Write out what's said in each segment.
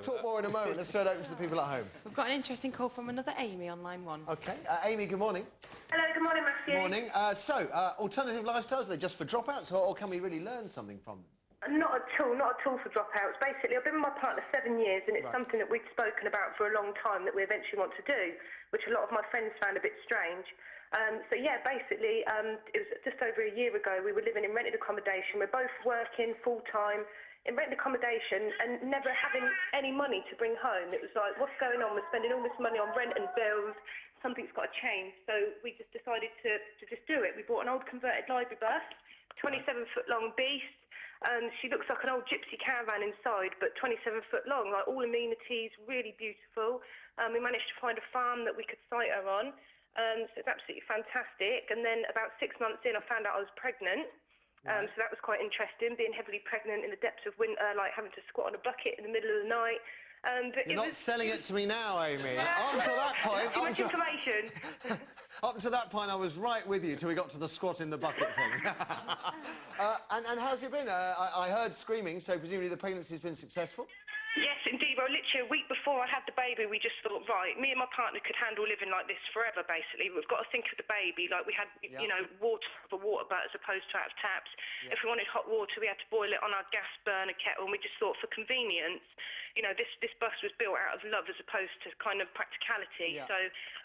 talk more in a moment. Let's throw it open to the people at home. We've got an interesting call from another Amy on line 1. OK. Amy, good morning. Hello, good morning, Matthew. Morning. Alternative lifestyles, are they just for dropouts, or can we really learn something from them? Not at all for dropouts. Basically, I've been with my partner 7 years, and it's something that we'd spoken about for a long time that we eventually want to do, which a lot of my friends found a bit strange. Basically, it was just over a year ago. We were living in rented accommodation. We're both working full-time in rented accommodation and never having any money to bring home. It was like, what's going on? We're spending all this money on rent and bills. Something's got to change. So we just decided to just do it. We bought an old converted library bus, 27-foot-long beast. She looks like an old gypsy caravan inside, but 27 foot long, like all amenities, really beautiful. We managed to find a farm that we could site her on. So it's absolutely fantastic. And then about 6 months in, I found out I was pregnant. So that was quite interesting, being heavily pregnant in the depths of winter, like having to squat on a bucket in the middle of the night. You're not selling it to me now, Amy. Up until that point... Too much information. Up until that point, I was right with you till we got to the squat in the bucket thing. And how's it been? I heard screaming, so presumably the pregnancy's been successful? Yes, indeed. Well, literally a week before I had the baby, we just thought, right, me and my partner could handle living like this forever, basically. We've got to think of the baby. Like, we had, you know, water for water butt as opposed to out of taps. If we wanted hot water, we had to boil it on our gas burner kettle, and we just thought for convenience, you know, this bus was built out of love as opposed to kind of practicality. So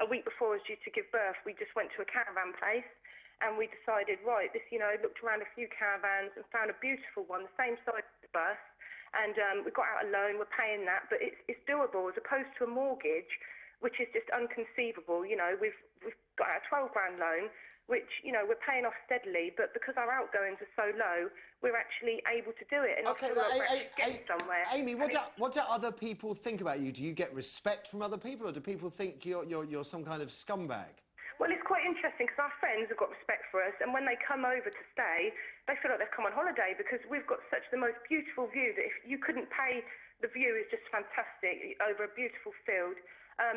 a week before I was due to give birth, we just went to a caravan place, and we decided, right, this, you know, looked around a few caravans and found a beautiful one, the same size as the bus. And we got out a loan, we're paying that, but it's doable as opposed to a mortgage, which is just unconceivable. You know, we've got our 12 grand loan, which, you know, we're paying off steadily, but because our outgoings are so low, we're actually able to do it. And OK, get somewhere. Amy, what do other people think about you? Do you get respect from other people, or do people think you're some kind of scumbag? Well, it's quite interesting because our friends have got respect for us, and when they come over to stay, they feel like they've come on holiday because we've got such the most beautiful view that if you couldn't pay, the view is just fantastic over a beautiful field.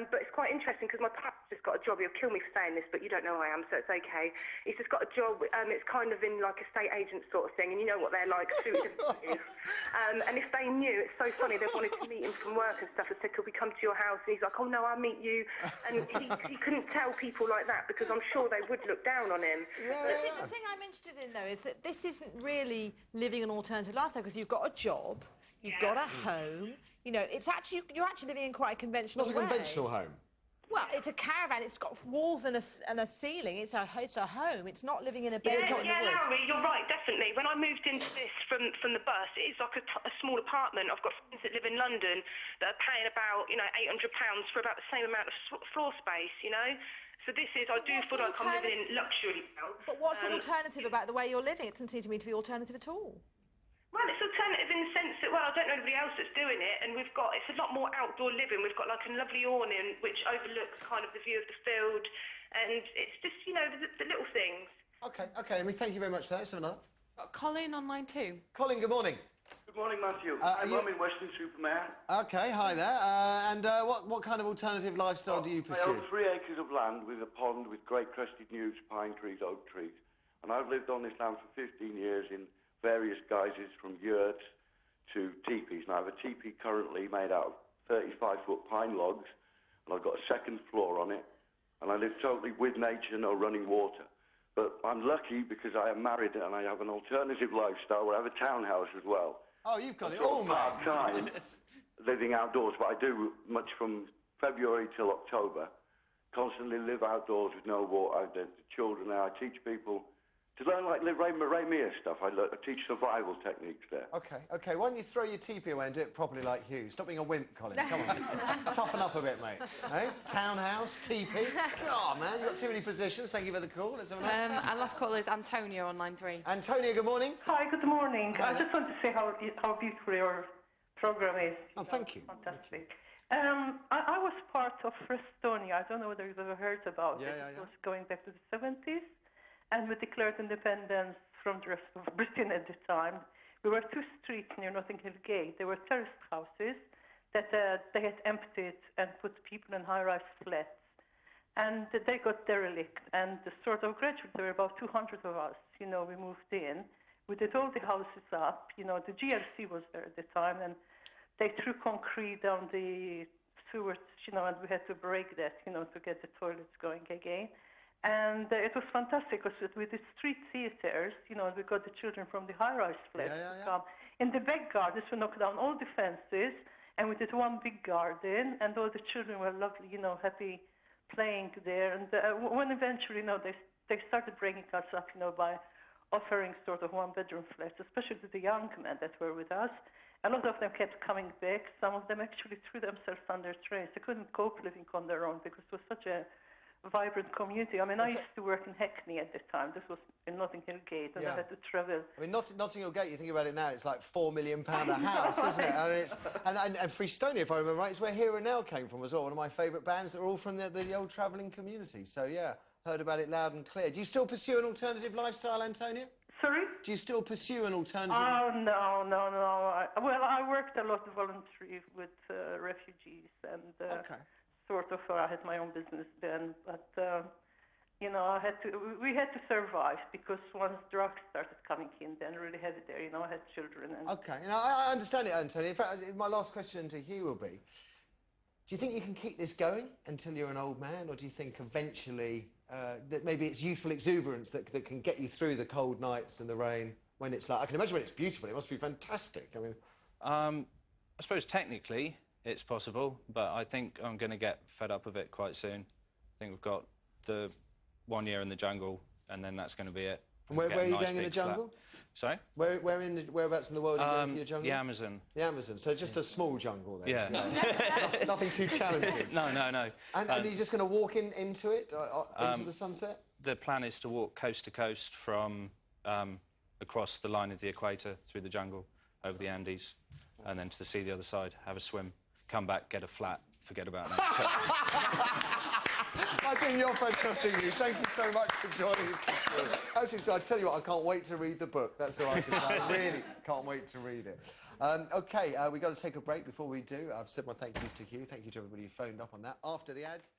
But it's quite interesting because my partner's just got a job. He'll kill me for saying this, but you don't know who I am, so it's OK. He's just got a job. It's kind of in like a estate agent sort of thing, and you know what they're like, suited and if they knew, it's so funny, they wanted to meet him from work and stuff and said, could we come to your house? And he's like, oh no, I'll meet you. And he couldn't tell people like that because I'm sure they would look down on him. The thing I'm interested in, though, is that this isn't really living an alternative lifestyle because you've got a job, you've got a home. You know, you're actually living in quite a conventional way. Not a conventional home. Well, it's a caravan. It's got walls and a ceiling. It's a home. It's not living in a bed in the woods. Larry, you're right, definitely. When I moved into this from the bus, it is like a small apartment. I've got friends that live in London that are paying about, you know, £800 for about the same amount of floor space, you know. So this is, I do feel like I'm living in luxury now. But what's an alternative about the way you're living? It doesn't seem to me to be alternative at all. Well, it's alternative in the sense that, well, I don't know anybody else that's doing it, and it's a lot more outdoor living. We've got like a lovely awning which overlooks kind of the view of the field, and it's just, you know, the little things. OK, Amy, thank you very much for that. Let's have another. Got Colin on line 2. Colin, good morning. Good morning, Matthew. I'm in Western Supermare. OK, hi there. What kind of alternative lifestyle do you pursue? I own 3 acres of land with a pond with great crested newts, pine trees, oak trees, and I've lived on this land for 15 years in various guises, from yurts to teepees. Now, I have a teepee currently made out of 35-foot pine logs, and I've got a second floor on it, and I live totally with nature, no running water. But I'm lucky because I am married and I have an alternative lifestyle where I have a townhouse as well. Oh, you've got it all, mate. Part-time living outdoors, but I do much from February till October. Constantly live outdoors with no water. The children there, I teach people to learn, like, Ray Meir stuff. I teach survival techniques there. OK. Why don't you throw your teepee away and do it properly like Hugh? Stop being a wimp, Colin. Come on. Toughen up a bit, mate. Hey? Townhouse, teepee. Oh, man, you've got too many positions. Thank you for the call. Let's have another. Our last caller is Antonio on line 3. Antonio, good morning. Hi, good morning. I just want to say how beautiful your programme is. Oh, thank you. Fantastic. I was part of Estonia. I don't know whether you've ever heard about it. It was going back to the 70s. And we declared independence from the rest of Britain at the time. We were 2 streets near Notting Hill Gate. They were terraced houses that they had emptied and put people in high-rise flats. And they got derelict. And sort of gradually, there were about 200 of us. You know, we moved in. We did all the houses up. You know, the GLC was there at the time. And they threw concrete down the sewers, and we had to break that, to get the toilets going again. And it was fantastic because with the street theaters, we got the children from the high-rise flats to come. In the back gardens, we knocked down all the fences, and we did one big garden, and all the children were lovely, happy playing there. And when eventually, they started bringing us up, by offering sort of one-bedroom flats, especially to the young men that were with us. A lot of them kept coming back. Some of them actually threw themselves under trains. They couldn't cope living on their own because it was such a vibrant community. I mean, I used to work in Hackney at the time. This was in Notting Hill Gate, and I had to travel. I mean, Notting Hill Gate, you think about it now, it's like £4 million a house, isn't it? And Freestonia, if I remember right, is where Here and Now came from as well, one of my favourite bands that are all from the old travelling community. So, yeah, heard about it loud and clear. Do you still pursue an alternative lifestyle, Antonia? Sorry? Do you still pursue an alternative? Oh, no. I worked a lot voluntarily with refugees, and sort of I had my own business then. But, we had to survive because once drugs started coming in, then really heavy there, I had children. And... OK, I understand it, Antonia. In fact, my last question to Hugh will be, do you think you can keep this going until you're an old man, or do you think eventually that maybe it's youthful exuberance that can get you through the cold nights and the rain when it's like... I can imagine when it's beautiful, it must be fantastic. I mean... I suppose technically it's possible, but I think I'm going to get fed up of it quite soon. I think we've got the 1 year in the jungle, and then that's going to be it. And where are you going in the jungle? Sorry? Whereabouts in the world are you going for your jungle? The Amazon. The Amazon, so just a small jungle then? Yeah. Nothing too challenging? No. And are you just going to walk into it, into the sunset? The plan is to walk coast to coast from across the line of the equator, through the jungle, over the Andes, and then to the sea the other side, have a swim, come back, get a flat, forget about nature. I think you're fantastic, you. Thank you so much for joining us this morning. Actually, I tell you what, I can't wait to read the book. That's all I can say. I really can't wait to read it. OK, we've got to take a break. Before we do, I've said my thank yous to Hugh. Thank you to everybody who phoned up on that. After the ads...